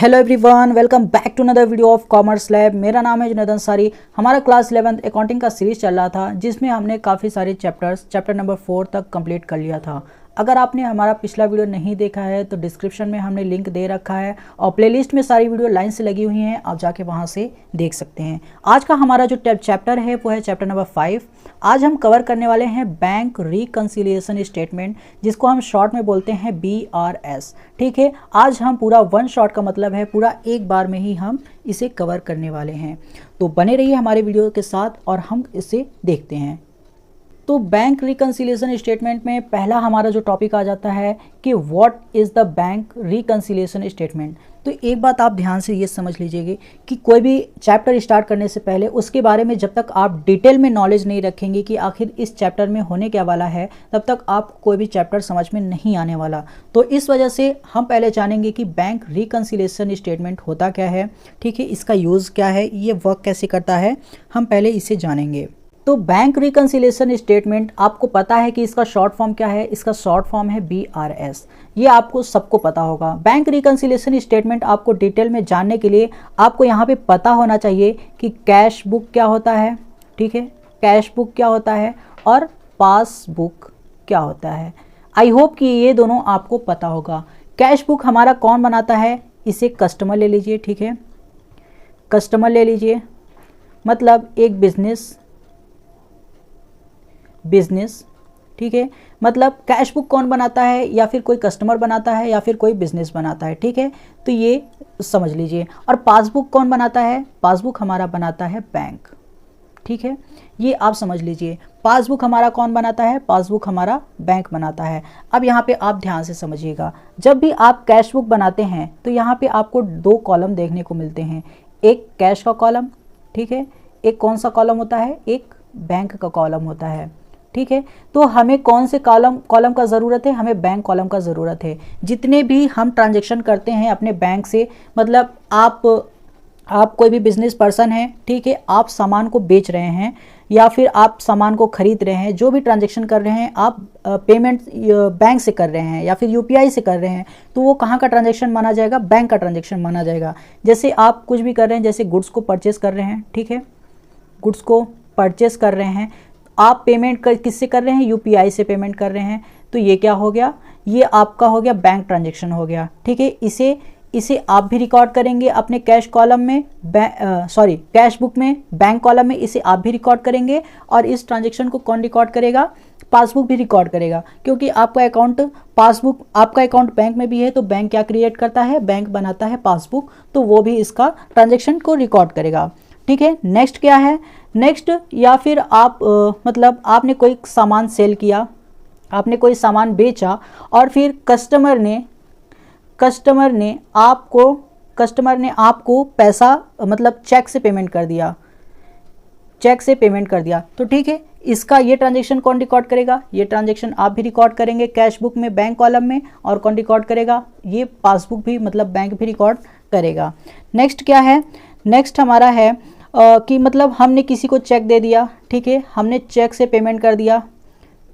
Hello everyone, welcome back to another video of commerce lab. मेरा नाम है जुनैद अंसारी। हमारा क्लास 11th अकाउंटिंग का सीरीज चल रहा था जिसमें हमने काफ़ी सारे चैप्टर नंबर 4 तक कंप्लीट कर लिया था। अगर आपने हमारा पिछला वीडियो नहीं देखा है तो डिस्क्रिप्शन में हमने लिंक दे रखा है और प्लेलिस्ट में सारी वीडियो लाइन से लगी हुई हैं, आप जाके वहाँ से देख सकते हैं। आज का हमारा जो चैप्टर है वो है चैप्टर नंबर 5। आज हम कवर करने वाले हैं बैंक रिकंसिलिएशन स्टेटमेंट, जिसको हम शॉर्ट में बोलते हैं BRS। ठीक है, आज हम पूरा वन शॉट का मतलब है पूरा एक बार में ही हम इसे कवर करने वाले हैं। तो बने रहिए हमारे वीडियो के साथ और हम इसे देखते हैं। तो बैंक रिकंसिलिएशन स्टेटमेंट में पहला हमारा जो टॉपिक आ जाता है कि what is the bank reconciliation statement. तो एक बात आप ध्यान से ये समझ लीजिएगा कि कोई भी चैप्टर स्टार्ट करने से पहले उसके बारे में जब तक आप डिटेल में नॉलेज नहीं रखेंगे कि आखिर इस चैप्टर में होने क्या वाला है, तब तक आप कोई भी चैप्टर समझ में नहीं आने वाला। तो इस वजह से हम पहले जानेंगे कि बैंक रिकंसिलिएशन स्टेटमेंट होता क्या है, ठीक है, इसका यूज़ क्या है, ये वर्क कैसे करता है, हम पहले इसे जानेंगे। तो बैंक रिकंसिलिएशन स्टेटमेंट आपको पता है कि इसका शॉर्ट फॉर्म क्या है। इसका शॉर्ट फॉर्म है BRS। ये आपको सबको पता होगा। बैंक रिकंसिलिएशन स्टेटमेंट आपको डिटेल में जानने के लिए आपको यहाँ पे पता होना चाहिए कि कैश बुक क्या होता है, ठीक है, कैश बुक क्या होता है और पासबुक क्या होता है। आई होप कि ये दोनों आपको पता होगा। कैश बुक हमारा कौन बनाता है, इसे कस्टमर ले लीजिए, ठीक है, कस्टमर ले लीजिए, मतलब एक बिजनेस, ठीक है, मतलब कैश बुक कौन बनाता है, या फिर कोई कस्टमर बनाता है या फिर कोई बिजनेस बनाता है, ठीक है, तो ये समझ लीजिए। और पासबुक कौन बनाता है, पासबुक हमारा बनाता है बैंक, ठीक है, ये आप समझ लीजिए। पासबुक हमारा कौन बनाता है, पासबुक हमारा बैंक बनाता है। अब यहाँ पे आप ध्यान से समझिएगा, जब भी आप कैश बुक बनाते हैं तो यहाँ पे आपको दो कॉलम देखने को मिलते हैं, एक कैश का कॉलम, ठीक है, एक कौन सा कॉलम होता है, एक बैंक का कॉलम होता है, ठीक है। तो हमें कौन से कॉलम का ज़रूरत है, हमें बैंक कॉलम का ज़रूरत है। जितने भी हम ट्रांजैक्शन करते हैं अपने बैंक से, मतलब आप कोई भी बिजनेस पर्सन हैं, ठीक है, आप सामान को बेच रहे हैं या फिर आप सामान को खरीद रहे हैं, जो भी ट्रांजैक्शन कर रहे हैं आप पेमेंट बैंक से कर रहे हैं या फिर UPI से कर रहे हैं, तो वो कहाँ का ट्रांजैक्शन माना जाएगा, बैंक का ट्रांजैक्शन माना जाएगा। जैसे आप कुछ भी कर रहे हैं, जैसे गुड्स को परचेस कर रहे हैं, ठीक है, गुड्स को परचेस कर रहे हैं, आप पेमेंट किससे कर रहे हैं, UPI से पेमेंट कर रहे हैं, तो ये क्या हो गया, ये आपका हो गया बैंक ट्रांजैक्शन हो गया, ठीक है। इसे आप भी रिकॉर्ड करेंगे अपने कैश कॉलम में, कैश बुक में, बैंक कॉलम में, इसे आप भी रिकॉर्ड करेंगे। और इस ट्रांजैक्शन को कौन रिकॉर्ड करेगा, पासबुक भी रिकॉर्ड करेगा, क्योंकि आपका अकाउंट बैंक में भी है, तो बैंक क्या क्रिएट करता है, बैंक बनाता है पासबुक, तो वो भी इसका ट्रांजैक्शन को रिकॉर्ड करेगा, ठीक है। नेक्स्ट क्या है, नेक्स्ट या फिर आप मतलब आपने कोई सामान सेल किया, आपने कोई सामान बेचा और फिर कस्टमर ने आपको पैसा मतलब चेक से पेमेंट कर दिया, तो ठीक है, इसका ये ट्रांजैक्शन कौन रिकॉर्ड करेगा, ये ट्रांजैक्शन आप भी रिकॉर्ड करेंगे कैश बुक में, बैंक कॉलम में, और कौन रिकॉर्ड करेगा, ये पासबुक भी मतलब बैंक भी रिकॉर्ड करेगा। नेक्स्ट क्या है, नेक्स्ट हमारा है कि मतलब हमने किसी को चेक दे दिया, ठीक है, हमने चेक से पेमेंट कर दिया,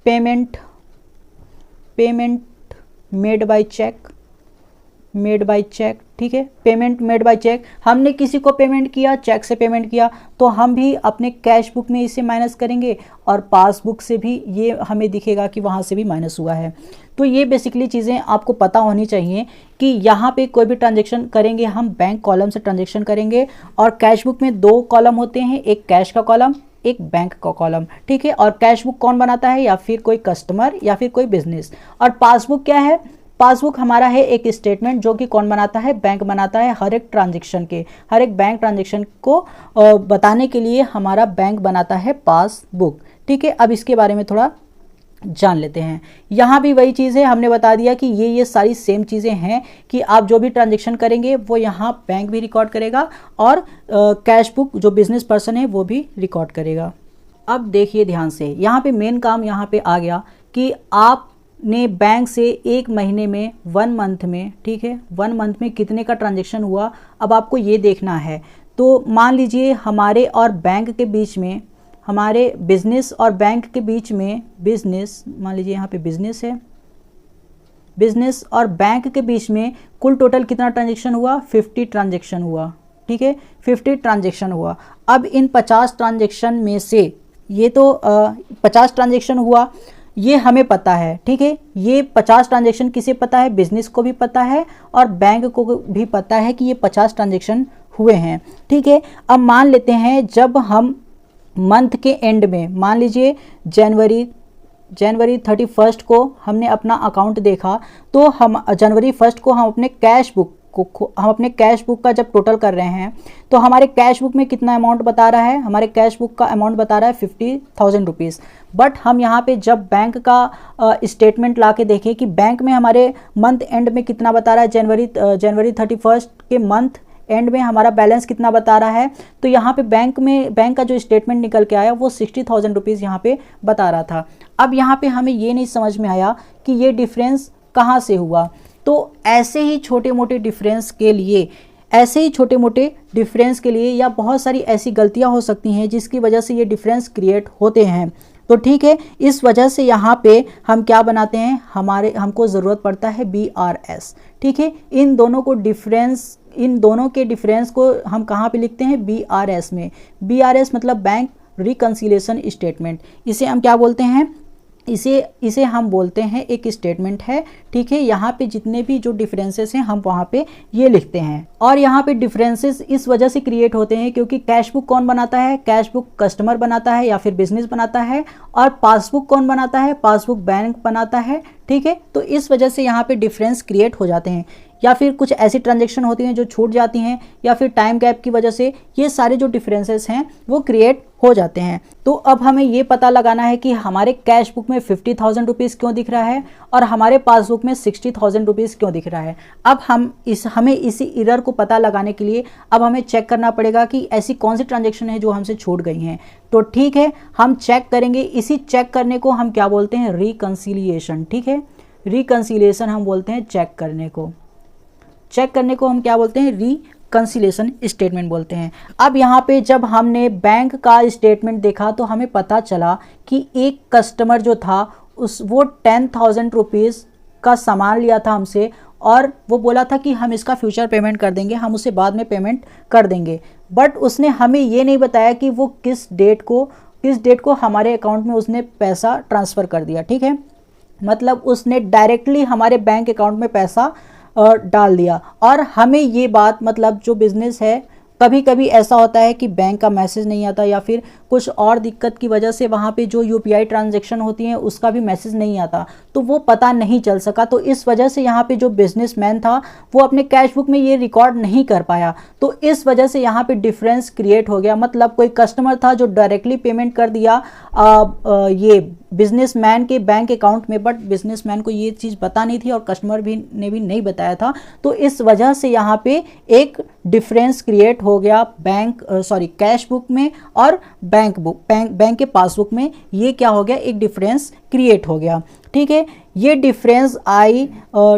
पेमेंट मेड बाय चेक, ठीक है, पेमेंट मेड बाय चेक, हमने किसी को पेमेंट किया, चेक से पेमेंट किया, तो हम भी अपने कैश बुक में इसे माइनस करेंगे और पासबुक से भी ये हमें दिखेगा कि वहाँ से भी माइनस हुआ है। तो ये बेसिकली चीज़ें आपको पता होनी चाहिए कि यहाँ पे कोई भी ट्रांजैक्शन करेंगे हम बैंक कॉलम से ट्रांजैक्शन करेंगे, और कैश बुक में दो कॉलम होते हैं, एक कैश का कॉलम, एक बैंक का कॉलम, ठीक है। और कैश बुक कौन बनाता है, या फिर कोई कस्टमर या फिर कोई बिजनेस। और पासबुक क्या है, पासबुक हमारा है एक स्टेटमेंट जो कि कौन बनाता है, बैंक बनाता है। हर एक बैंक ट्रांजैक्शन को बताने के लिए हमारा बैंक बनाता है पासबुक, ठीक है। अब इसके बारे में थोड़ा जान लेते हैं। यहाँ भी वही चीज़ है, हमने बता दिया कि ये सारी सेम चीज़ें हैं कि आप जो भी ट्रांजैक्शन करेंगे वो यहाँ बैंक भी रिकॉर्ड करेगा और कैश बुक जो बिजनेस पर्सन है वो भी रिकॉर्ड करेगा। अब देखिए ध्यान से, यहाँ पे मेन काम यहाँ पे आ गया कि आपने बैंक से एक महीने में, 1 मंथ में, ठीक है, 1 मंथ में कितने का ट्रांजैक्शन हुआ, अब आपको ये देखना है। तो मान लीजिए हमारे और बैंक के बीच में, हमारे बिजनेस और बैंक के बीच में, बिजनेस मान लीजिए यहाँ पे बिजनेस है, बिजनेस और बैंक के बीच में कुल टोटल कितना ट्रांजेक्शन हुआ, 50 ट्रांजेक्शन हुआ, ठीक है, 50 ट्रांजेक्शन हुआ। अब इन 50 ट्रांजेक्शन में से ये तो 50 ट्रांजेक्शन हुआ, ये हमें पता है, ठीक है, ये 50 ट्रांजेक्शन किसे पता है, बिजनेस को भी पता है और बैंक को भी पता है कि ये 50 ट्रांजेक्शन हुए हैं, ठीक है। अब मान लेते हैं जब हम मंथ के एंड में, मान लीजिए जनवरी 31 को हमने अपना अकाउंट देखा, तो हम जनवरी 1 को हम अपने कैश बुक का जब टोटल कर रहे हैं तो हमारे कैश बुक में कितना अमाउंट बता रहा है, हमारे कैश बुक का अमाउंट बता रहा है 50,000 रुपीज़। बट हम यहाँ पे जब बैंक का स्टेटमेंट ला के देखें कि बैंक में हमारे मंथ एंड में कितना बता रहा है, जनवरी 31 के मंथ एंड में हमारा बैलेंस कितना बता रहा है, तो यहाँ पे बैंक का जो स्टेटमेंट निकल के आया वो 60,000 रुपीज़ यहाँ पे बता रहा था। अब यहाँ पे हमें ये नहीं समझ में आया कि ये डिफरेंस कहाँ से हुआ। तो ऐसे ही छोटे मोटे डिफरेंस के लिए या बहुत सारी ऐसी गलतियाँ हो सकती हैं जिसकी वजह से ये डिफरेंस क्रिएट होते हैं। तो ठीक है, इस वजह से यहाँ पे हम क्या बनाते हैं, हमको ज़रूरत पड़ता है BRS, ठीक है। इन दोनों के डिफरेंस को हम कहाँ पे लिखते हैं, BRS में। BRS मतलब बैंक रिकंसिलिएशन स्टेटमेंट। इसे हम क्या बोलते हैं, इसे हम बोलते हैं एक स्टेटमेंट है, ठीक है। यहाँ पे जितने भी जो डिफरेंसेस हैं हम वहाँ पे ये लिखते हैं। और यहाँ पे डिफरेंसेस इस वजह से क्रिएट होते हैं क्योंकि कैश बुक कौन बनाता है, कैश बुक कस्टमर बनाता है या फिर बिजनेस बनाता है, और पासबुक कौन बनाता है, पासबुक बैंक बनाता है, ठीक है। तो इस वजह से यहाँ पे डिफरेंस क्रिएट हो जाते हैं, या फिर कुछ ऐसी ट्रांजेक्शन होती हैं जो छूट जाती हैं, या फिर टाइम गैप की वजह से ये सारे जो डिफरेंसेस हैं वो क्रिएट हो जाते हैं। तो अब हमें ये पता लगाना है कि हमारे कैश बुक में 50,000 रुपीज़ क्यों दिख रहा है और हमारे पासबुक में 60,000 रुपीज़ क्यों दिख रहा है। अब हमें इसी एरर को पता लगाने के लिए अब हमें चेक करना पड़ेगा कि ऐसी कौन सी ट्रांजेक्शन है जो हमसे छूट गई हैं। तो ठीक है, हम चेक करेंगे। इसी चेक करने को हम क्या बोलते हैं, रिकंसिलिएशन, ठीक है। रिकंसिलिएशन हम बोलते हैं चेक करने को हम क्या बोलते हैं, रिकंसिलिएशन स्टेटमेंट बोलते हैं। अब यहाँ पे जब हमने बैंक का स्टेटमेंट देखा तो हमें पता चला कि एक कस्टमर जो था वो 10,000 रुपीज़ का सामान लिया था हमसे, और वो बोला था कि हम इसका फ्यूचर पेमेंट कर देंगे, हम उसे बाद में पेमेंट कर देंगे। बट उसने हमें ये नहीं बताया कि वो किस डेट को हमारे अकाउंट में उसने पैसा ट्रांसफ़र कर दिया, ठीक है। मतलब उसने डायरेक्टली हमारे बैंक अकाउंट में पैसा डाल दिया। और हमें ये बात, मतलब जो बिज़नेस है, कभी कभी ऐसा होता है कि बैंक का मैसेज नहीं आता या फिर कुछ और दिक्कत की वजह से वहाँ पे जो UPI ट्रांजैक्शन होती हैं उसका भी मैसेज नहीं आता, तो वो पता नहीं चल सका। तो इस वजह से यहाँ पे जो बिजनेसमैन था वो अपने कैश बुक में ये रिकॉर्ड नहीं कर पाया, तो इस वजह से यहाँ पे डिफरेंस क्रिएट हो गया। मतलब कोई कस्टमर था जो डायरेक्टली पेमेंट कर दिया ये बिजनेसमैन के बैंक अकाउंट में, बट बिजनेसमैन को ये चीज़ पता नहीं थी और कस्टमर ने भी नहीं बताया था। तो इस वजह से यहाँ पे एक डिफरेंस क्रिएट हो गया कैश बुक में और बैंक के पासबुक में। ये क्या हो गया, एक डिफरेंस क्रिएट हो गया, ठीक है। ये डिफरेंस आई,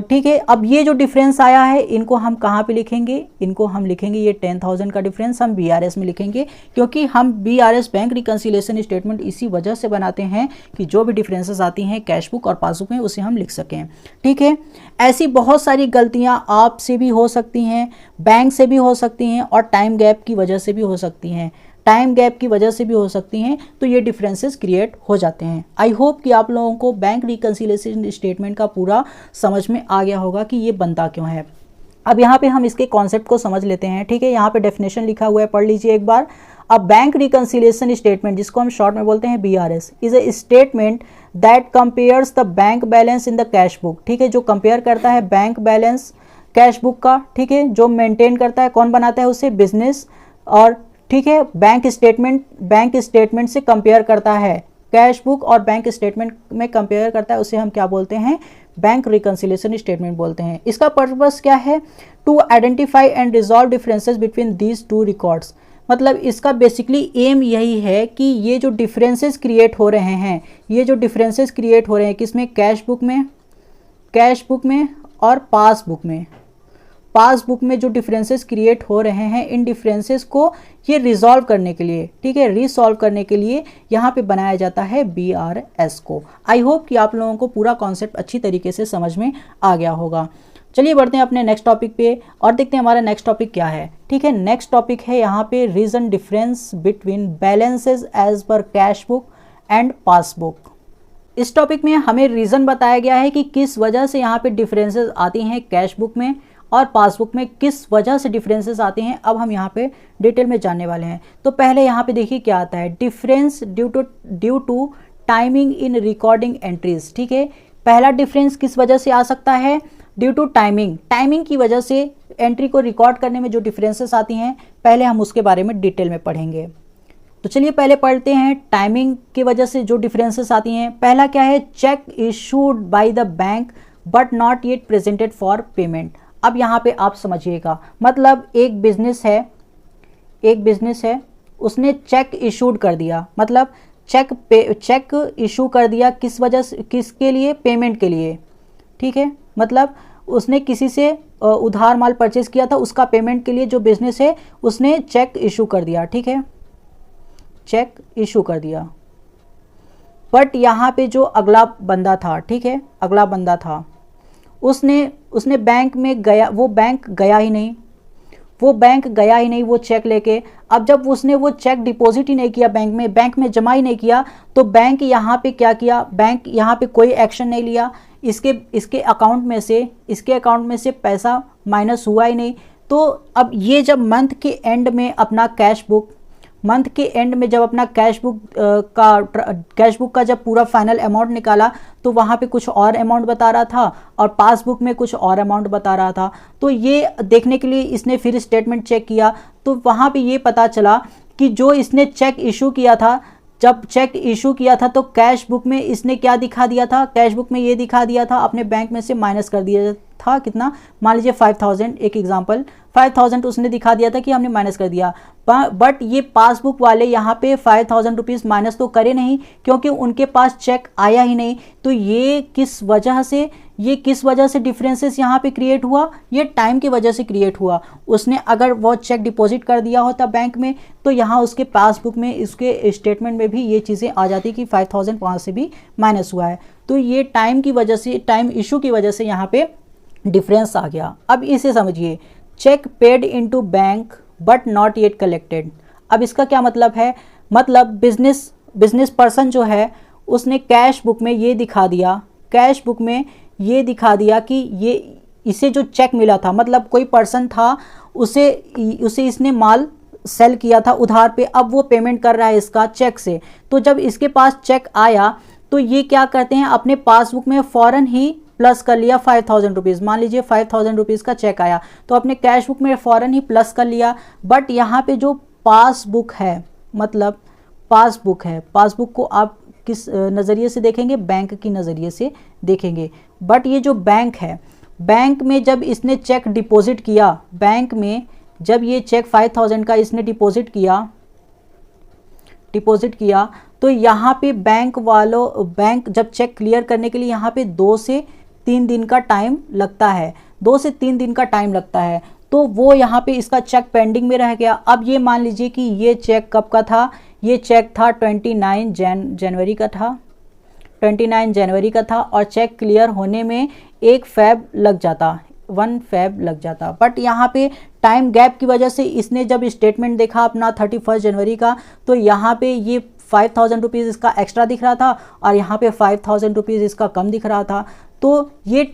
ठीक है। अब ये जो डिफरेंस आया है इनको हम कहाँ पे लिखेंगे, इनको हम लिखेंगे, ये 10,000 का डिफरेंस हम BRS में लिखेंगे, क्योंकि हम BRS बैंक रिकंसिलिएशन स्टेटमेंट इसी वजह से बनाते हैं कि जो भी डिफरेंसेस आती हैं कैश बुक और पासबुक में उसे हम लिख सकें, ठीक है। ऐसी बहुत सारी गलतियाँ आपसे भी हो सकती हैं, बैंक से भी हो सकती हैं और टाइम गैप की वजह से भी हो सकती हैं, तो ये डिफरेंसेस क्रिएट हो जाते हैं। आई होप कि आप लोगों को बैंक रिकंसिलिएशन स्टेटमेंट का पूरा समझ में आ गया होगा कि ये बनता क्यों है। अब यहाँ पे हम इसके कॉन्सेप्ट को समझ लेते हैं, ठीक है। यहाँ पे डेफिनेशन लिखा हुआ है, पढ़ लीजिए एक बार। अ बैंक रिकंसिलिएशन स्टेटमेंट, जिसको हम शॉर्ट में बोलते हैं BRS, is a statement that compares the bank balance in the cash book, ठीक है। जो कंपेयर करता है बैंक बैलेंस कैश बुक का, ठीक है। जो मेंटेन करता है, कौन बनाता है उसे, बिजनेस, और ठीक है बैंक स्टेटमेंट से कंपेयर करता है, कैश बुक और बैंक स्टेटमेंट में कंपेयर करता है, उसे हम क्या बोलते हैं, बैंक रिकंसिलिएशन स्टेटमेंट बोलते हैं। इसका पर्पस क्या है, to identify and resolve differences between these two records. मतलब इसका बेसिकली एम यही है कि ये जो डिफरेंसेस क्रिएट हो रहे हैं, किसमें, कैश बुक में और पासबुक में, पासबुक में जो डिफरेंसेस क्रिएट हो रहे हैं, इन डिफरेंसेस को ये रिजॉल्व करने के लिए, ठीक है, रिसॉल्व करने के लिए यहाँ पे बनाया जाता है BRS को। आई होप कि आप लोगों को पूरा कॉन्सेप्ट अच्छी तरीके से समझ में आ गया होगा। चलिए बढ़ते हैं अपने नेक्स्ट टॉपिक पे और देखते हैं हमारा नेक्स्ट टॉपिक क्या है। ठीक है, नेक्स्ट टॉपिक है यहाँ पे reason difference between balances as per cash book and passbook. इस टॉपिक में हमें रीज़न बताया गया है कि किस वजह से यहाँ पे डिफरेंसेस आती हैं कैश बुक में और पासबुक में किस वजह से डिफरेंसेस आते हैं। अब हम यहाँ पे डिटेल में जानने वाले हैं। तो पहले यहाँ पे देखिए क्या आता है, difference due to timing in recording entries. ठीक है, पहला डिफरेंस किस वजह से आ सकता है, ड्यू टू टाइमिंग की वजह से एंट्री को रिकॉर्ड करने में जो डिफरेंसेस आती हैं, पहले हम उसके बारे में डिटेल में पढ़ेंगे। तो चलिए पहले पढ़ते हैं टाइमिंग की वजह से जो डिफरेंसेस आती हैं। पहला क्या है, check issued by the bank but not yet presented for payment. अब यहाँ पे आप समझिएगा, मतलब एक बिजनेस है, उसने चेक इशूड कर दिया, मतलब चेक इशू कर दिया किस वजह से, किसके लिए, पेमेंट के लिए। ठीक है, मतलब उसने किसी से उधार माल परचेज किया था, उसका पेमेंट के लिए जो बिजनेस है उसने चेक इशू कर दिया। ठीक है, चेक इशू कर दिया। बट यहाँ पे जो अगला बंदा था, ठीक है, अगला बंदा था, उसने बैंक में गया, वो बैंक गया ही नहीं, वो चेक लेके। अब जब उसने वो चेक डिपॉजिट ही नहीं किया बैंक में जमा ही नहीं किया, तो बैंक यहाँ पे क्या किया, बैंक यहाँ पे कोई एक्शन नहीं लिया, इसके अकाउंट में से पैसा माइनस हुआ ही नहीं। तो अब ये जब मंथ के एंड में अपना कैश बुक का जब पूरा फाइनल अमाउंट निकाला, तो वहाँ पे कुछ और अमाउंट बता रहा था और पासबुक में कुछ और अमाउंट बता रहा था। तो ये देखने के लिए इसने फिर स्टेटमेंट चेक किया, तो वहाँ पे ये पता चला कि जो इसने चेक इशू किया था, जब चेक इशू किया था तो कैश बुक में इसने क्या दिखा दिया था, कैश बुक में ये दिखा दिया था, अपने बैंक में से माइनस कर दिया था कितना, मान लीजिए 5000, एक एग्जांपल 5000 उसने दिखा दिया था कि हमने माइनस कर दिया। बट ये पासबुक वाले यहाँ पे 5000 रुपीज़ माइनस तो करे नहीं, क्योंकि उनके पास चेक आया ही नहीं। तो ये किस वजह से डिफरेंसेस यहाँ पे क्रिएट हुआ, ये टाइम की वजह से क्रिएट हुआ। उसने अगर वो चेक डिपॉजिट कर दिया होता बैंक में, तो यहाँ उसके पासबुक में, इसके स्टेटमेंट में भी ये चीज़ें आ जाती कि 5000 वहाँ से भी माइनस हुआ है। तो ये टाइम इशू की वजह से यहाँ पे डिफरेंस आ गया। अब इसे समझिए, cheque paid into bank but not yet collected. अब इसका क्या मतलब है, मतलब बिजनेस पर्सन जो है उसने कैश बुक में ये दिखा दिया कि ये इसे जो चेक मिला था, मतलब कोई पर्सन था, उसे इसने माल सेल किया था उधार पे, अब वो पेमेंट कर रहा है इसका चेक से। तो जब इसके पास चेक आया, तो ये क्या करते हैं, अपने पासबुक में फ़ौरन ही प्लस कर लिया 5000 रुपीज़। मान लीजिए 5000 रुपीज़ का चेक आया, तो अपने कैश बुक में फ़ौरन ही प्लस कर लिया। बट यहाँ पे जो पासबुक है, मतलब पासबुक को आप किस नज़रिए से देखेंगे, बैंक की नज़रिए से देखेंगे। बट ये जो बैंक है, बैंक में जब इसने चेक डिपॉजिट किया, बैंक में जब ये चेक 5000 का इसने डिपॉजिट किया, तो यहाँ पे बैंक जब चेक क्लियर करने के लिए यहाँ पे 2 से 3 दिन का टाइम लगता है। तो वो यहाँ पे इसका चेक पेंडिंग में रह गया। अब ये मान लीजिए कि ये चेक कब का था, ये चेक था 29 जनवरी का था, 29 जनवरी का था, और चेक क्लियर होने में 1 फ़रवरी लग जाता। बट यहाँ पे टाइम गैप की वजह से इसने जब स्टेटमेंट देखा अपना 31 जनवरी का, तो यहाँ पे ये 5000 रुपीज़ इसका एक्स्ट्रा दिख रहा था और यहाँ पे 5000 रुपीज़ इसका कम दिख रहा था। तो ये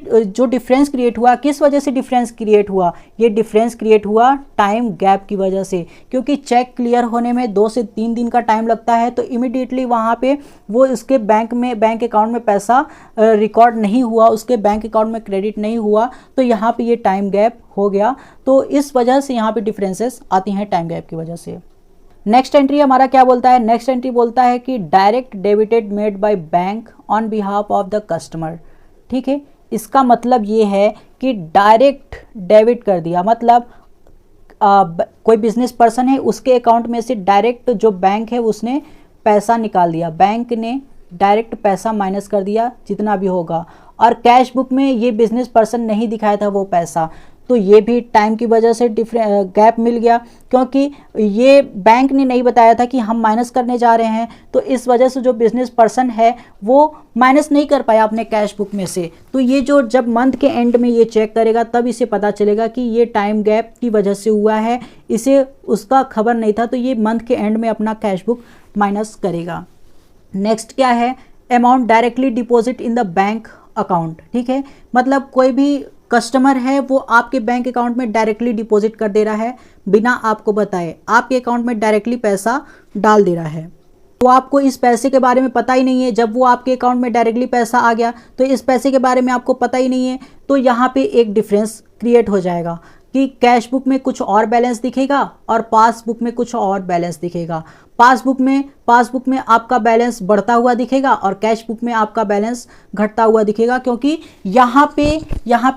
जो डिफरेंस क्रिएट हुआ, किस वजह से डिफरेंस क्रिएट हुआ, ये डिफरेंस क्रिएट हुआ टाइम गैप की वजह से। क्योंकि चेक क्लियर होने में 2 से 3 दिन का टाइम लगता है, तो इमिडिएटली वहाँ पे वो इसके बैंक अकाउंट में पैसा रिकॉर्ड नहीं हुआ, उसके बैंक अकाउंट में क्रेडिट नहीं हुआ, तो यहाँ पे ये टाइम गैप हो गया। तो इस वजह से यहाँ पे डिफरेंसेस आती हैं टाइम गैप की वजह से। नेक्स्ट एंट्री हमारा क्या बोलता है, नेक्स्ट एंट्री बोलता है कि direct debited made by bank on behalf of the customer. ठीक है, इसका मतलब ये है कि डायरेक्ट डेबिट कर दिया, मतलब कोई बिजनेस पर्सन है, उसके अकाउंट में से डायरेक्ट जो बैंक है उसने पैसा निकाल दिया, बैंक ने डायरेक्ट पैसा माइनस कर दिया जितना भी होगा, और कैश बुक में ये बिजनेस पर्सन नहीं दिखाया था वो पैसा। तो ये भी टाइम की वजह से गैप मिल गया, क्योंकि ये बैंक ने नहीं बताया था कि हम माइनस करने जा रहे हैं, तो इस वजह से जो बिजनेस पर्सन है वो माइनस नहीं कर पाया अपने कैश बुक में से। तो ये जो जब मंथ के एंड में ये चेक करेगा तब इसे पता चलेगा कि ये टाइम गैप की वजह से हुआ है, इसे उसका खबर नहीं था, तो ये मंथ के एंड में अपना कैश बुक माइनस करेगा। नेक्स्ट क्या है, amount directly deposit in the bank account. ठीक है, मतलब कोई भी कस्टमर है वो आपके बैंक अकाउंट में डायरेक्टली डिपॉजिट कर दे रहा है बिना आपको बताए, आपके अकाउंट में डायरेक्टली पैसा डाल दे रहा है, तो आपको इस पैसे के बारे में पता ही नहीं है। जब वो आपके अकाउंट में डायरेक्टली पैसा आ गया तो इस पैसे के बारे में आपको पता ही नहीं है, तो यहाँ पे एक डिफरेंस क्रिएट हो जाएगा कि कैश बुक में कुछ और बैलेंस दिखेगा और पासबुक में कुछ और बैलेंस दिखेगा। पासबुक में आपका बैलेंस बढ़ता हुआ दिखेगा और कैश बुक में आपका बैलेंस घटता हुआ दिखेगा, क्योंकि यहाँ पे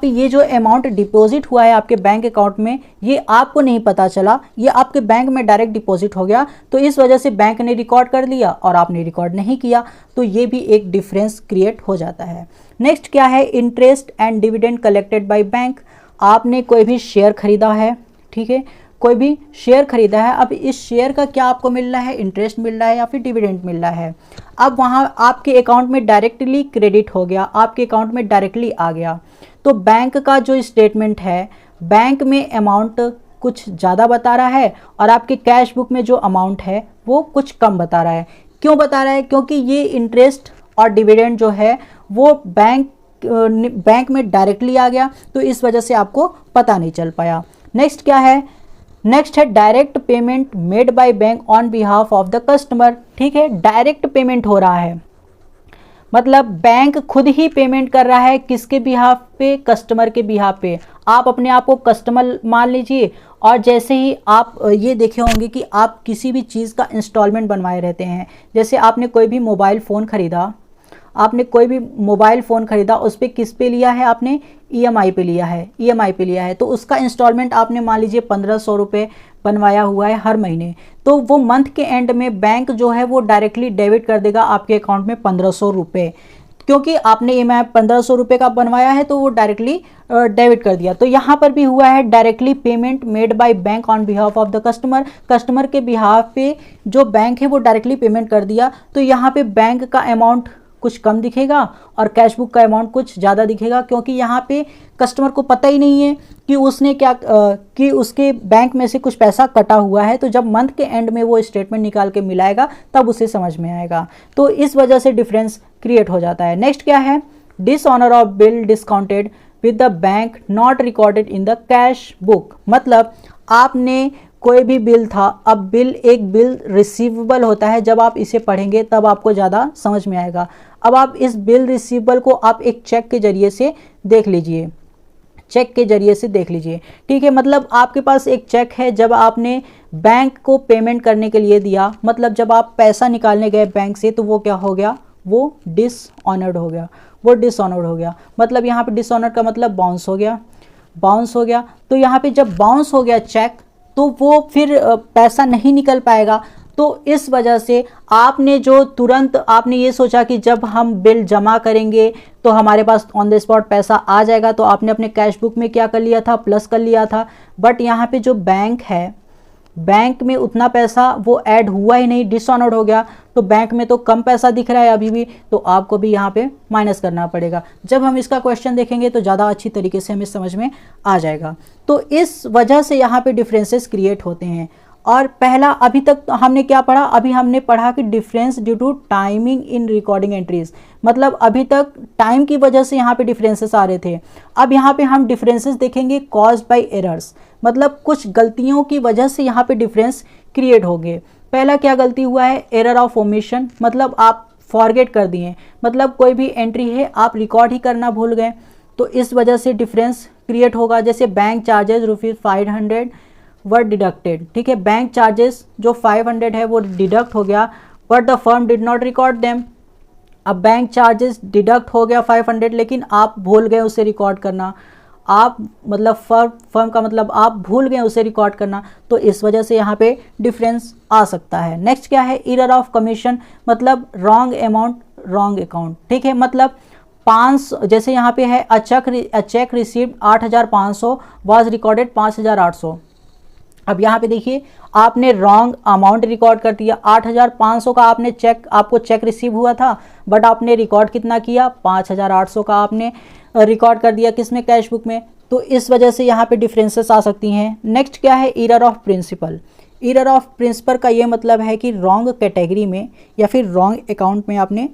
ये जो अमाउंट डिपॉजिट हुआ है आपके बैंक अकाउंट में, ये आपको नहीं पता चला, ये आपके बैंक में डायरेक्ट डिपॉजिट हो गया, तो इस वजह से बैंक ने रिकॉर्ड कर लिया और आपने रिकॉर्ड नहीं किया, तो ये भी एक डिफरेंस क्रिएट हो जाता है। नेक्स्ट क्या है, interest and dividend collected by bank. आपने कोई भी शेयर खरीदा है, ठीक है, कोई भी शेयर खरीदा है, अब इस शेयर का क्या आपको मिल रहा है, इंटरेस्ट मिल रहा है या फिर डिविडेंड मिल रहा है। अब वहाँ आपके अकाउंट में डायरेक्टली क्रेडिट हो गया, आपके अकाउंट में डायरेक्टली आ गया, तो बैंक का जो स्टेटमेंट है, बैंक में अमाउंट कुछ ज़्यादा बता रहा है और आपके कैश बुक में जो अमाउंट है वो कुछ कम बता रहा है। क्यों बता रहा है, क्योंकि ये इंटरेस्ट और डिविडेंड जो है वो बैंक में डायरेक्टली आ गया, तो इस वजह से आपको पता नहीं चल पाया। नेक्स्ट क्या है, नेक्स्ट है direct payment made by bank on behalf of the customer. ठीक है, डायरेक्ट पेमेंट हो रहा है, मतलब बैंक खुद ही पेमेंट कर रहा है, किसके बिहाफ पे, कस्टमर के बिहाफ पे। आप अपने आप को कस्टमर मान लीजिए, और जैसे ही आप ये देखे होंगे कि आप किसी भी चीज़ का इंस्टॉलमेंट बनवाए रहते हैं, जैसे आपने कोई भी मोबाइल फ़ोन खरीदा, उस पर किस पे लिया है, आपने ईएमआई पे लिया है, तो उसका इंस्टॉलमेंट आपने मान लीजिए 1500 रुपये बनवाया हुआ है हर महीने, तो वो मंथ के एंड में बैंक जो है वो डायरेक्टली डेबिट कर देगा आपके अकाउंट में 1500 रुपये, क्योंकि आपने ईएमआई 1500 रुपये का बनवाया है, तो वो डायरेक्टली डेबिट कर दिया। तो यहाँ पर भी हुआ है directly payment made by bank on behalf of the customer, customer के बिहाफ पे जो बैंक है वो डायरेक्टली पेमेंट कर दिया, तो यहाँ पे बैंक का अमाउंट कुछ कम दिखेगा और कैश बुक का अमाउंट कुछ ज़्यादा दिखेगा, क्योंकि यहाँ पे कस्टमर को पता ही नहीं है कि उसने कि उसके बैंक में से कुछ पैसा कटा हुआ है, तो जब मंथ के एंड में वो स्टेटमेंट निकाल के मिलाएगा तब उसे समझ में आएगा, तो इस वजह से डिफरेंस क्रिएट हो जाता है। नेक्स्ट क्या है, dishonour of bill discounted with the bank not recorded in the cash book. मतलब आपने कोई भी बिल था, अब एक बिल रिसीवेबल होता है, जब आप इसे पढ़ेंगे तब आपको ज़्यादा समझ में आएगा। अब आप इस बिल रिसीवेबल को आप एक चेक के जरिए से देख लीजिए, ठीक है, मतलब आपके पास एक चेक है, जब आपने बैंक को पेमेंट करने के लिए दिया, मतलब जब आप पैसा निकालने गए बैंक से, तो वो क्या हो गया, वो डिसऑनर्ड हो गया, मतलब यहाँ पे डिसऑनर्ड का मतलब बाउंस हो गया, तो यहाँ पे जब बाउंस हो गया चेक, तो वो फिर पैसा नहीं निकल पाएगा। तो इस वजह से आपने ये सोचा कि जब हम बिल जमा करेंगे तो हमारे पास ऑन द स्पॉट पैसा आ जाएगा, तो आपने अपने कैश बुक में क्या कर लिया था, प्लस कर लिया था, बट यहाँ पे जो बैंक है, बैंक में उतना पैसा वो ऐड हुआ ही नहीं, डिसऑनर्ड हो गया, तो बैंक में तो कम पैसा दिख रहा है अभी भी, तो आपको भी यहाँ पे माइनस करना पड़ेगा। जब हम इसका क्वेश्चन देखेंगे तो ज़्यादा अच्छी तरीके से हमें समझ में आ जाएगा। तो इस वजह से यहाँ पे डिफरेंसेस क्रिएट होते हैं। और पहला, अभी तक हमने क्या पढ़ा, अभी हमने पढ़ा कि difference due to timing in recording entries, मतलब अभी तक टाइम की वजह से यहाँ पे डिफरेंसेस आ रहे थे। अब यहाँ पे हम डिफरेंसेस देखेंगे कॉज बाय एरर्स, मतलब कुछ गलतियों की वजह से यहाँ पे डिफरेंस क्रिएट हो गए। पहला क्या गलती हुआ है, एरर ऑफ ओमिशन, मतलब आप फॉरगेट कर दिए, मतलब कोई भी एंट्री है आप रिकॉर्ड ही करना भूल गए, तो इस वजह से डिफरेंस क्रिएट होगा। जैसे बैंक चार्जेस ₹500 वर डिडक्टेड, ठीक है, बैंक चार्जेस जो 500 है वो डिडक्ट हो गया, but the firm did not record them. अब बैंक चार्जेस डिडक्ट हो गया 500, लेकिन आप भूल गए उसे रिकॉर्ड करना, आप मतलब फर्म का मतलब आप भूल गए उसे रिकॉर्ड करना, तो इस वजह से यहाँ पे डिफरेंस आ सकता है। नेक्स्ट क्या है, एरर ऑफ कमीशन, मतलब रॉन्ग अमाउंट रॉन्ग अकाउंट, ठीक है, मतलब 5, जैसे यहाँ पे है a check received 8,500 was recorded 5,800। अब यहाँ पे देखिए आपने रॉन्ग अमाउंट रिकॉर्ड कर दिया। 8,500 का आपको चेक रिसीव हुआ था, बट आपने रिकॉर्ड कितना किया, 5,800 का आपने रिकॉर्ड कर दिया किसमें, कैश बुक में। तो इस वजह से यहाँ पे डिफरेंसेस आ सकती हैं। नेक्स्ट क्या है, error of principle. Error of principle का ये मतलब है कि रॉन्ग कैटेगरी में या फिर रॉन्ग अकाउंट में आपने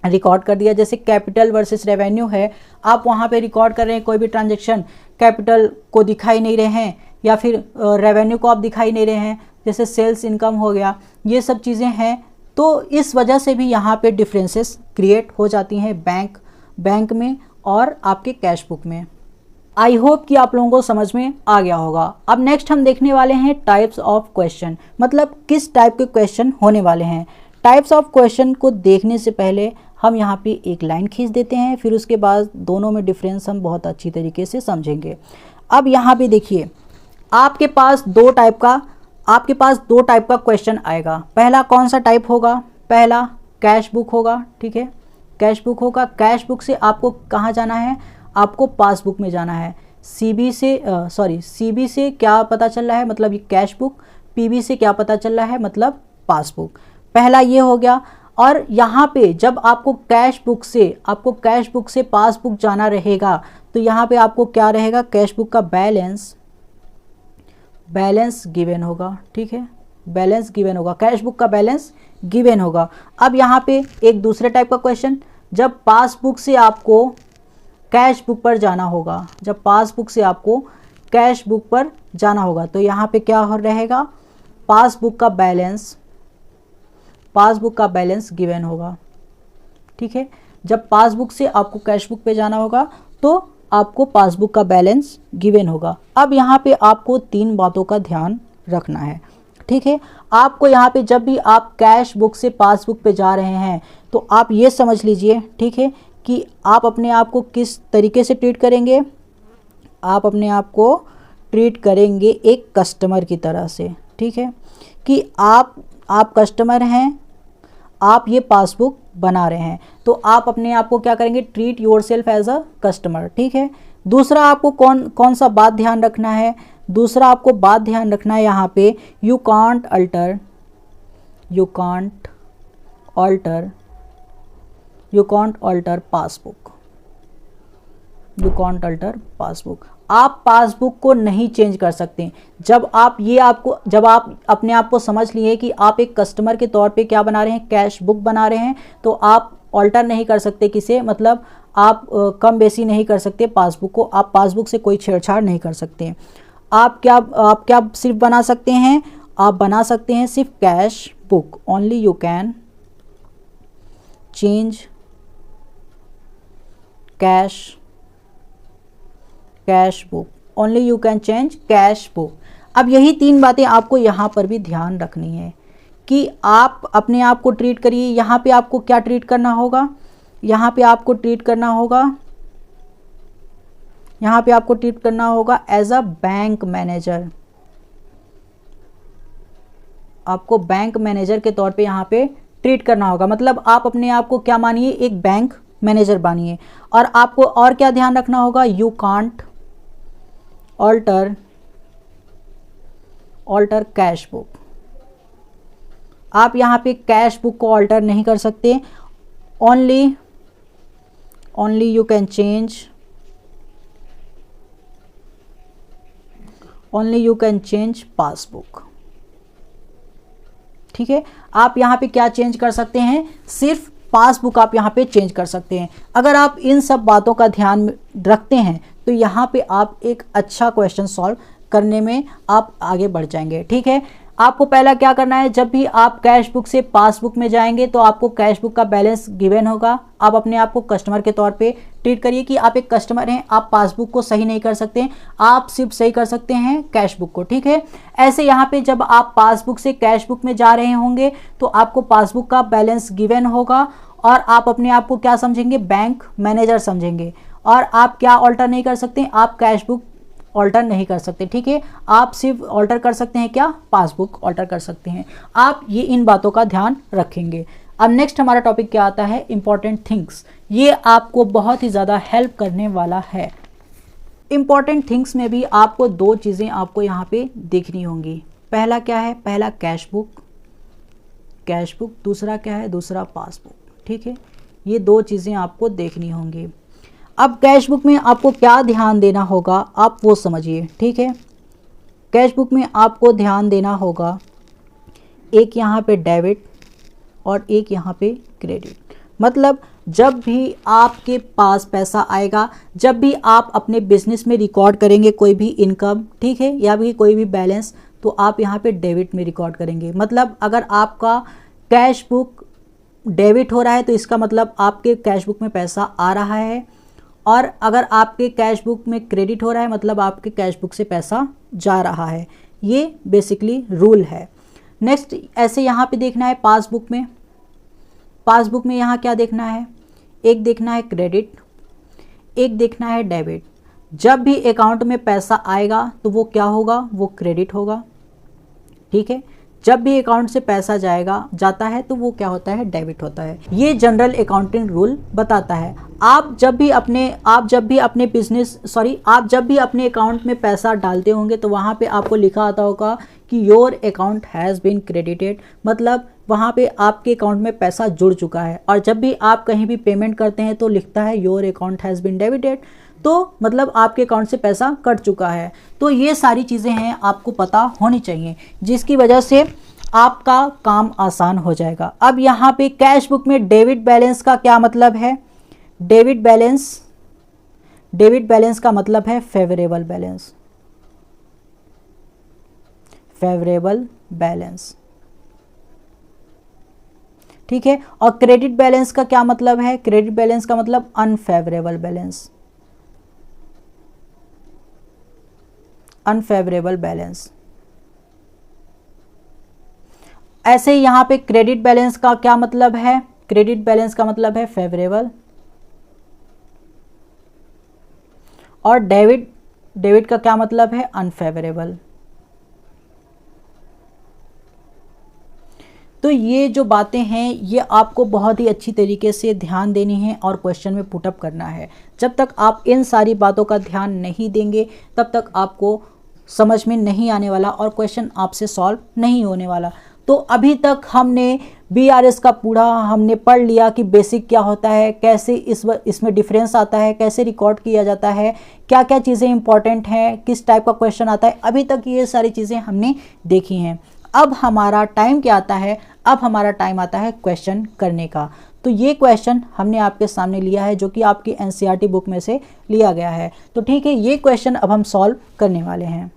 रिकॉर्ड कर दिया। जैसे कैपिटल वर्सेस रेवेन्यू है, आप वहाँ पे रिकॉर्ड कर रहे हैं कोई भी ट्रांजैक्शन, कैपिटल को दिखाई नहीं रहे हैं या फिर रेवेन्यू को आप दिखाई नहीं रहे हैं, जैसे सेल्स इनकम हो गया, ये सब चीज़ें हैं। तो इस वजह से भी यहाँ पे डिफरेंसेस क्रिएट हो जाती हैं बैंक में और आपके कैश बुक में। आई होप कि आप लोगों को समझ में आ गया होगा। अब नेक्स्ट हम देखने वाले हैं टाइप्स ऑफ क्वेश्चन, मतलब किस टाइप के क्वेश्चन होने वाले हैं। टाइप्स ऑफ क्वेश्चन को देखने से पहले हम यहाँ पे एक लाइन खींच देते हैं, फिर उसके बाद दोनों में डिफरेंस हम बहुत अच्छी तरीके से समझेंगे। अब यहाँ पे देखिए आपके पास दो टाइप का क्वेश्चन आएगा। पहला कौन सा टाइप होगा, पहला कैश बुक होगा, ठीक है, कैश बुक होगा। कैश बुक से आपको कहाँ जाना है, आपको पासबुक में जाना है। सीबी से क्या पता चल रहा है, मतलब ये कैश बुक। पीबी से क्या पता चल रहा है, मतलब पासबुक। पहला ये हो गया। और यहाँ पे जब आपको कैश बुक से पासबुक जाना रहेगा तो यहाँ पे आपको क्या रहेगा, कैश बुक का बैलेंस गिवन होगा, ठीक है, बैलेंस गिवन होगा, कैश बुक का बैलेंस गिवन होगा। अब यहाँ पे एक दूसरे टाइप का क्वेश्चन, जब पासबुक से आपको कैश बुक पर जाना होगा, तो यहाँ पे क्या रहेगा, पासबुक का बैलेंस गिवन होगा, ठीक है। जब पासबुक से आपको कैश बुक पे जाना होगा तो आपको पासबुक का बैलेंस गिवन होगा। अब यहाँ पे आपको 3 बातों का ध्यान रखना है, ठीक है। आपको यहाँ पे जब भी आप कैश बुक से पासबुक पे जा रहे हैं तो आप ये समझ लीजिए, ठीक है, कि आप अपने आप को किस तरीके से ट्रीट करेंगे। आप अपने आप को ट्रीट करेंगे एक कस्टमर की तरह से, ठीक है, कि आप कस्टमर हैं, आप ये पासबुक बना रहे हैं, तो आप अपने आप को क्या करेंगे, treat yourself as a customer, ठीक है। दूसरा आपको कौन सा बात ध्यान रखना है, दूसरा आपको बात ध्यान रखना है यहाँ पे, यू कांट अल्टर पासबुक। आप पासबुक को नहीं चेंज कर सकते। जब आप अपने आप को समझ लिए कि आप एक कस्टमर के तौर पे क्या बना रहे हैं, कैश बुक बना रहे हैं, तो आप ऑल्टर नहीं कर सकते किसे, मतलब आप कम बेसी नहीं कर सकते पासबुक को। आप पासबुक से कोई छेड़छाड़ नहीं कर सकते। आप क्या सिर्फ बना सकते हैं, आप बना सकते हैं सिर्फ cash book. Only you can change cash book, only you can change cash book. अब यही 3 बातें आपको यहाँ पर भी ध्यान रखनी है कि आप अपने आप को ट्रीट करिए। यहाँ पे आपको क्या ट्रीट करना होगा, यहाँ पे आपको ट्रीट करना होगा एज अ बैंक मैनेजर। आपको बैंक मैनेजर के तौर पे यहाँ पे ट्रीट करना होगा, मतलब आप अपने आप को क्या मानिए, एक बैंक मैनेजर बानिए। और आपको और क्या ध्यान रखना होगा, you can't alter cash book. आप यहाँ पे कैश बुक को ऑल्टर नहीं कर सकते। Only you can change passbook, ठीक है। आप यहाँ पे क्या चेंज कर सकते हैं, सिर्फ पासबुक आप यहाँ पे चेंज कर सकते हैं। अगर आप इन सब बातों का ध्यान रखते हैं तो यहाँ पे आप एक अच्छा क्वेश्चन सॉल्व करने में आप आगे बढ़ जाएंगे, ठीक है। आपको पहला क्या करना है, जब भी आप कैश बुक से पासबुक में जाएंगे तो आपको कैश बुक का बैलेंस गिवन होगा। आप अपने आप को कस्टमर के तौर पे ट्रीट करिए कि आप एक कस्टमर हैं, आप पासबुक को सही नहीं कर सकते, आप सिर्फ सही कर सकते हैं कैश बुक को, ठीक है। ऐसे यहाँ पे जब आप पासबुक से कैश बुक में जा रहे होंगे तो आपको पासबुक का बैलेंस गिवन होगा और आप अपने आप को क्या समझेंगे, बैंक मैनेजर समझेंगे। और आप क्या ऑल्टर नहीं कर सकते, आप कैश बुक ऑल्टर नहीं कर सकते, ठीक है। आप सिर्फ ऑल्टर कर सकते हैं क्या, पासबुक ऑल्टर कर सकते हैं। आप ये इन बातों का ध्यान रखेंगे। अब नेक्स्ट हमारा टॉपिक क्या आता है, इंपॉर्टेंट थिंग्स। ये आपको बहुत ही ज़्यादा हेल्प करने वाला है। इंपॉर्टेंट थिंग्स में भी आपको दो चीज़ें आपको यहाँ पे देखनी होंगी। पहला क्या है, पहला कैश बुक, दूसरा क्या है, दूसरा पासबुक। ठीक है, ये दो चीज़ें आपको देखनी होंगी। अब कैश बुक में आपको क्या ध्यान देना होगा आप वो समझिए। ठीक है, कैश बुक में आपको ध्यान देना होगा, एक यहाँ पे डेबिट और एक यहाँ पे क्रेडिट। मतलब जब भी आपके पास पैसा आएगा, जब भी आप अपने बिजनेस में रिकॉर्ड करेंगे कोई भी इनकम, ठीक है, या भी कोई भी बैलेंस, तो आप यहाँ पे डेबिट में रिकॉर्ड करेंगे। मतलब अगर आपका कैश बुक डेबिट हो रहा है तो इसका मतलब आपके कैश बुक में पैसा आ रहा है, और अगर आपके कैश बुक में क्रेडिट हो रहा है मतलब आपके कैश बुक से पैसा जा रहा है। ये बेसिकली रूल है। नेक्स्ट ऐसे यहाँ पे देखना है पासबुक में यहाँ क्या देखना है, एक देखना है क्रेडिट, एक देखना है डेबिट। जब भी अकाउंट में पैसा आएगा तो वो क्या होगा, वो क्रेडिट होगा। ठीक है, जब भी अकाउंट से पैसा जाता है तो वो क्या होता है, डेबिट होता है। ये जनरल अकाउंटिंग रूल बताता है। आप जब भी अपने अकाउंट में पैसा डालते होंगे तो वहाँ पे आपको लिखा आता होगा कि your account has been credited, मतलब वहाँ पे आपके अकाउंट में पैसा जुड़ चुका है। और जब भी आप कहीं भी पेमेंट करते हैं तो लिखता है your account has been debited, तो मतलब आपके अकाउंट से पैसा कट चुका है। तो ये सारी चीज़ें हैं आपको पता होनी चाहिए, जिसकी वजह से आपका काम आसान हो जाएगा। अब यहाँ पे कैश बुक में डेबिट बैलेंस का क्या मतलब है, डेबिट बैलेंस का मतलब है फेवरेबल बैलेंस। ठीक है, और क्रेडिट बैलेंस का क्या मतलब है, क्रेडिट बैलेंस का मतलब अनफेवरेबल बैलेंस। ऐसे ही यहाँ पे क्रेडिट बैलेंस का क्या मतलब है, क्रेडिट बैलेंस का मतलब है फेवरेबल, और डेबिट का क्या मतलब है, अनफेवरेबल। तो ये जो बातें हैं ये आपको बहुत ही अच्छी तरीके से ध्यान देनी है और क्वेश्चन में पुटअप करना है। जब तक आप इन सारी बातों का ध्यान नहीं देंगे तब तक आपको समझ में नहीं आने वाला और क्वेश्चन आपसे सॉल्व नहीं होने वाला। तो अभी तक हमने BRS का पूरा हमने पढ़ लिया कि बेसिक क्या होता है, कैसे इसमें डिफरेंस आता है, कैसे रिकॉर्ड किया जाता है, क्या क्या चीज़ें इंपॉर्टेंट हैं, किस टाइप का क्वेश्चन आता है। अभी तक ये सारी चीज़ें हमने देखी हैं। अब हमारा टाइम क्या आता है, अब हमारा टाइम आता है क्वेश्चन करने का। तो ये क्वेश्चन हमने आपके सामने लिया है जो कि आपकी NCERT बुक में से लिया गया है। तो ठीक है, ये क्वेश्चन अब हम सॉल्व करने वाले हैं।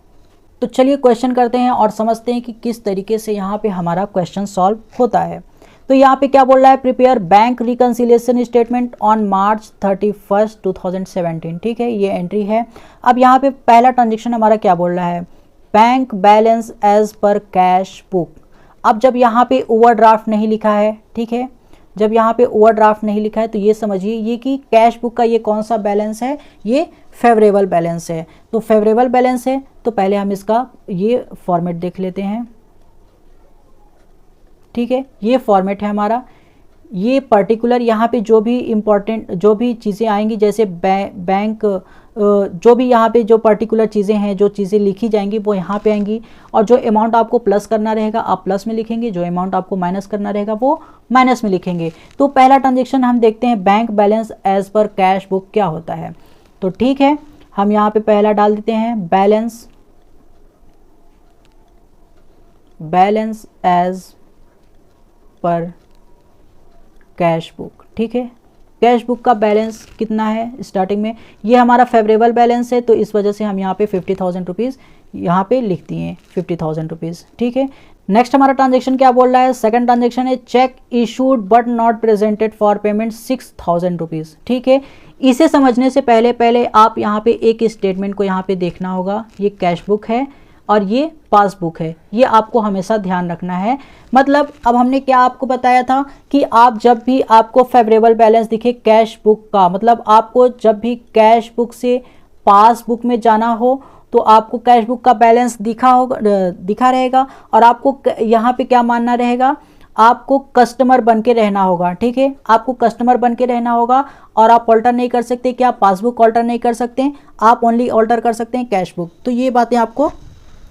तो चलिए क्वेश्चन करते हैं और समझते हैं कि किस तरीके से यहाँ पे हमारा क्वेश्चन सॉल्व होता है। तो यहाँ पे क्या बोल रहा है, prepare bank reconciliation statement on March 31, 2017। ठीक है, ये एंट्री है। अब यहाँ पे पहला ट्रांजेक्शन हमारा क्या बोल रहा है, bank balance as per cash book. अब जब यहाँ पे ओवरड्राफ्ट नहीं लिखा है, ठीक है, जब यहाँ पे ओवरड्राफ्ट नहीं लिखा है तो ये समझिए ये कि कैश बुक का ये कौन सा बैलेंस है, ये फेवरेबल बैलेंस है। तो फेवरेबल बैलेंस है तो पहले हम इसका ये फॉर्मेट देख लेते हैं। ठीक है, ये फॉर्मेट है हमारा। ये पर्टिकुलर यहाँ पे जो भी इम्पोर्टेंट जो भी चीज़ें आएंगी, जैसे बैंक जो भी यहाँ पे जो पर्टिकुलर चीज़ें हैं, जो चीज़ें लिखी जाएंगी वो यहाँ पे आएंगी, और जो अमाउंट आपको प्लस करना रहेगा आप प्लस में लिखेंगे, जो अमाउंट आपको माइनस करना रहेगा वो माइनस में लिखेंगे। तो पहला ट्रांजेक्शन हम देखते हैं bank balance as per cash book क्या होता है। तो ठीक है, हम यहाँ पे पहला डाल देते हैं balance as per cash book. ठीक है, कैश बुक का बैलेंस कितना है स्टार्टिंग में, ये हमारा फेवरेबल बैलेंस है तो इस वजह से हम यहाँ पे 50,000 रुपीज़ यहाँ पे लिख दिए, 50,000 रुपीज़। ठीक है, नेक्स्ट हमारा ट्रांजेक्शन क्या बोल रहा है, सेकंड ट्रांजेक्शन है check issued but not presented for payment 6,000 rupees. ठीक है, इसे समझने से पहले आप यहाँ पे एक स्टेटमेंट को यहाँ पे देखना होगा। ये कैश बुक है और ये पासबुक है, ये आपको हमेशा ध्यान रखना है। मतलब अब हमने क्या आपको बताया था कि आप जब भी आपको फेवरेबल बैलेंस दिखे कैश बुक का, मतलब आपको जब भी कैश बुक से पासबुक में जाना हो तो आपको कैश बुक का बैलेंस दिखा रहेगा, और आपको यहाँ पे क्या मानना रहेगा, आपको कस्टमर बन के रहना होगा, ठीक है, आपको कस्टमर बन के रहना होगा और आप ऑल्टर नहीं कर सकते। क्या पासबुक ऑल्टर नहीं कर सकते, आप ओनली ऑल्टर कर सकते हैं कैश बुक। तो ये बातें आपको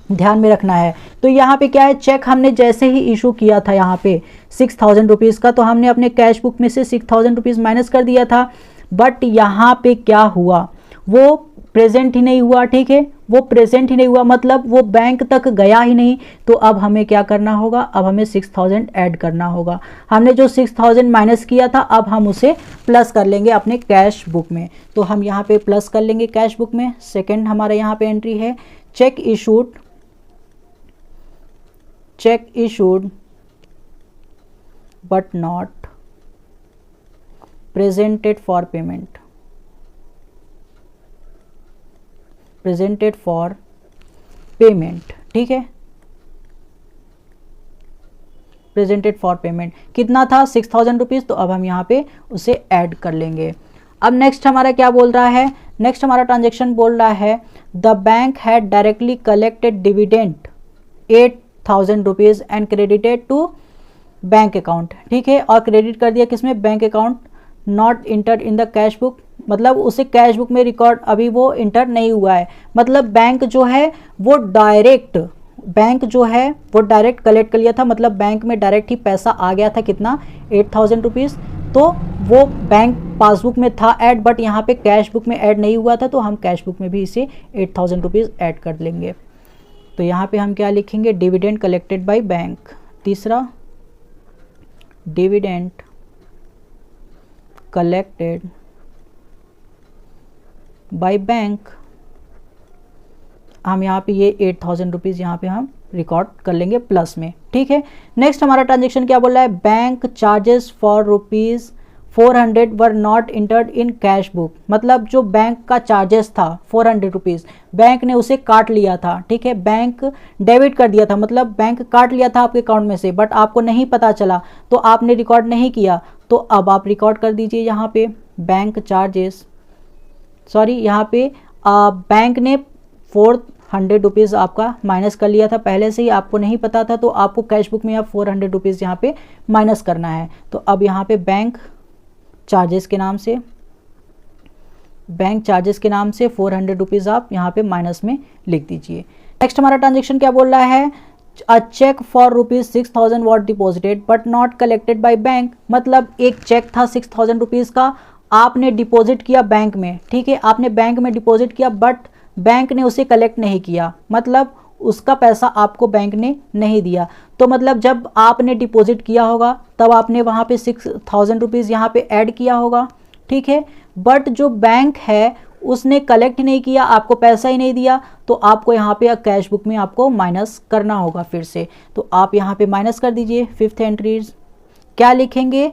ध्यान में रखना है। तो यहाँ पे क्या है, चेक हमने जैसे ही इशू किया था यहाँ पे 6000 रुपीज़ का, तो हमने अपने कैश बुक में से 6000 रुपीज़ माइनस कर दिया था। बट यहाँ पे क्या हुआ, वो प्रेजेंट ही नहीं हुआ, ठीक है, वो प्रेजेंट ही नहीं हुआ, मतलब वो बैंक तक गया ही नहीं। तो अब हमें क्या करना होगा, अब हमें 6000 ऐड करना होगा। हमने जो 6000 माइनस किया था अब हम उसे प्लस कर लेंगे अपने कैश बुक में। तो हम यहाँ पे प्लस कर लेंगे कैश बुक में। सेकंड हमारा यहाँ पे एंट्री है check issued but not presented for payment, presented for payment, ठीक है, प्रेजेंटेड फॉर पेमेंट। कितना था 6000 रुपीज़, तो अब हम यहाँ पे उसे ऐड कर लेंगे। अब नेक्स्ट हमारा क्या बोल रहा है, नेक्स्ट हमारा ट्रांजेक्शन बोल रहा है the bank had directly collected dividend 8000 rupees and credited to bank account, ठीक है, और क्रेडिट कर दिया किसमें, bank account, not entered in the cash book, मतलब उसे कैश बुक में रिकॉर्ड अभी वो इंटर नहीं हुआ है। मतलब बैंक जो है वो डायरेक्ट कलेक्ट कर लिया था, मतलब बैंक में डायरेक्ट ही पैसा आ गया था, कितना 8000 रुपीज़। तो वो बैंक पासबुक में था ऐड, बट यहाँ पे कैश बुक में ऐड नहीं हुआ था, तो हम कैश बुक में भी इसे 8000 रुपीज़ ऐड कर लेंगे। तो यहाँ पे हम क्या लिखेंगे, डिविडेंड कलेक्टेड बाय बैंक। तीसरा, डिविडेंड कलेक्टेड बाय बैंक, हम यहाँ पे ये 8000 रुपीज़ यहाँ पे हम रिकॉर्ड कर लेंगे प्लस में, ठीक है। नेक्स्ट हमारा ट्रांजेक्शन क्या बोल रहा है, bank charges for ₹400 were not entered in cash book, मतलब जो बैंक का चार्जेस था 400 रुपीज़ बैंक ने उसे काट लिया था, ठीक है, बैंक डेबिट कर दिया था, मतलब बैंक काट लिया था आपके अकाउंट में से, बट आपको नहीं पता चला तो आपने रिकॉर्ड नहीं किया। तो अब आप रिकॉर्ड कर दीजिए यहाँ पे बैंक चार्जेस, सॉरी यहाँ पे बैंक ने 400 रुपीज़ आपका माइनस कर लिया था पहले से ही, आपको नहीं पता था, तो आपको कैश बुक में आप 400 रुपीज़ यहाँ पे माइनस करना है। तो अब यहाँ पे बैंक चार्जेस के नाम से 400 रुपीज़ आप यहाँ पे माइनस में लिख दीजिए। नेक्स्ट हमारा ट्रांजेक्शन क्या बोल रहा है, a check for ₹6000 what deposited but not collected by bank, मतलब एक चेक था 6000 रुपीज़ का, आपने डिपॉजिट किया बैंक में, ठीक है, आपने बैंक में डिपॉजिट किया बट बैंक ने उसे कलेक्ट नहीं किया, मतलब उसका पैसा आपको बैंक ने नहीं दिया। तो मतलब जब आपने डिपॉजिट किया होगा तब आपने वहाँ पे 6000 रुपीज़ यहाँ पे ऐड किया होगा, ठीक है, बट जो बैंक है उसने कलेक्ट नहीं किया, आपको पैसा ही नहीं दिया, तो आपको यहाँ पे कैश बुक में आपको माइनस करना होगा फिर से। तो आप यहाँ पे माइनस कर दीजिए। फिफ्थ एंट्रीज क्या लिखेंगे,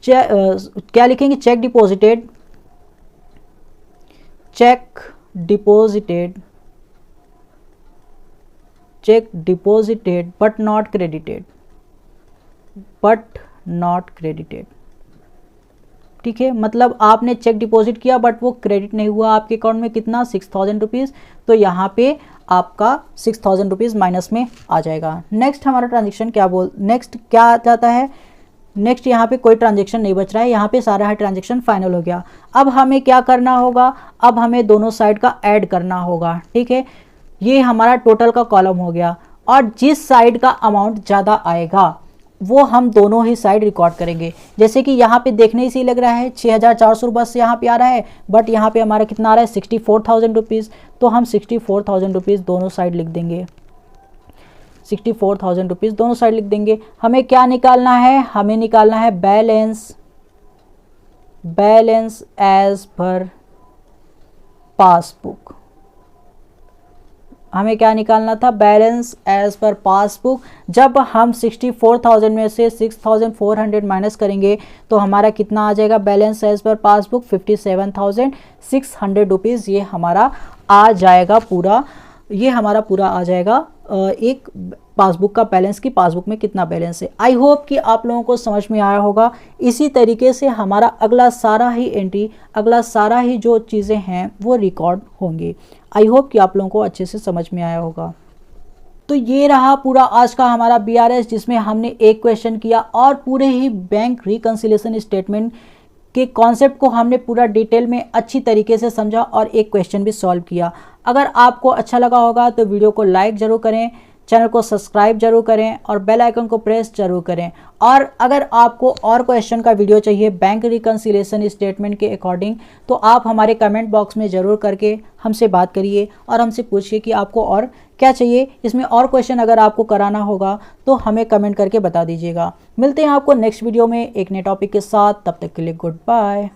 check deposited but not credited, ठीक है, मतलब आपने चेक डिपॉजिट किया बट वो क्रेडिट नहीं हुआ आपके अकाउंट में, कितना 6000 रुपीज़, तो यहाँ पे आपका 6000 रुपीज़ माइनस में आ जाएगा। नेक्स्ट हमारा ट्रांजेक्शन नेक्स्ट क्या आ जाता है, नेक्स्ट यहाँ पे कोई ट्रांजेक्शन नहीं बच रहा है, यहाँ पे सारा ट्रांजेक्शन फाइनल हो गया। अब हमें क्या करना होगा, अब हमें दोनों साइड का ऐड करना होगा, ठीक है, ये हमारा टोटल का कॉलम हो गया, और जिस साइड का अमाउंट ज़्यादा आएगा वो हम दोनों ही साइड रिकॉर्ड करेंगे। जैसे कि यहाँ पे देखने से ही लग रहा है 6400 रुपये यहाँ पे आ रहा है, बट यहाँ पे हमारा कितना आ रहा है 64,000 रुपीज़, तो हम 64,000 रुपीज़ दोनों साइड लिख देंगे, 64,000 रुपीज़ दोनों साइड लिख देंगे। हमें क्या निकालना है, हमें निकालना है बैलेंस एज पर पासबुक। हमें क्या निकालना था, बैलेंस एज पर पासबुक। जब हम 64,000 में से 6,400 माइनस करेंगे तो हमारा कितना आ जाएगा, balance as per passbook 57,600 rupees, ये हमारा आ जाएगा पूरा, ये हमारा पूरा आ जाएगा एक पासबुक का बैलेंस की पासबुक में कितना बैलेंस है। आई होप कि आप लोगों को समझ में आया होगा। इसी तरीके से हमारा अगला सारा ही एंट्री, अगला सारा ही जो चीज़ें हैं वो रिकॉर्ड होंगी। आई होप कि आप लोगों को अच्छे से समझ में आया होगा। तो ये रहा पूरा आज का हमारा BRS, जिसमें हमने एक क्वेश्चन किया और पूरे ही बैंक रिकंसिलिएशन स्टेटमेंट के कॉन्सेप्ट को हमने पूरा डिटेल में अच्छी तरीके से समझा और एक क्वेश्चन भी सॉल्व किया। अगर आपको अच्छा लगा होगा तो वीडियो को लाइक ज़रूर करें, चैनल को सब्सक्राइब जरूर करें और बेल आइकन को प्रेस जरूर करें। और अगर आपको और क्वेश्चन का वीडियो चाहिए बैंक रिकंसिलिएशन स्टेटमेंट के अकॉर्डिंग, तो आप हमारे कमेंट बॉक्स में ज़रूर करके हमसे बात करिए और हमसे पूछिए कि आपको और क्या चाहिए। इसमें और क्वेश्चन अगर आपको कराना होगा तो हमें कमेंट करके बता दीजिएगा। मिलते हैं आपको नेक्स्ट वीडियो में एक नए टॉपिक के साथ, तब तक के लिए गुड बाय।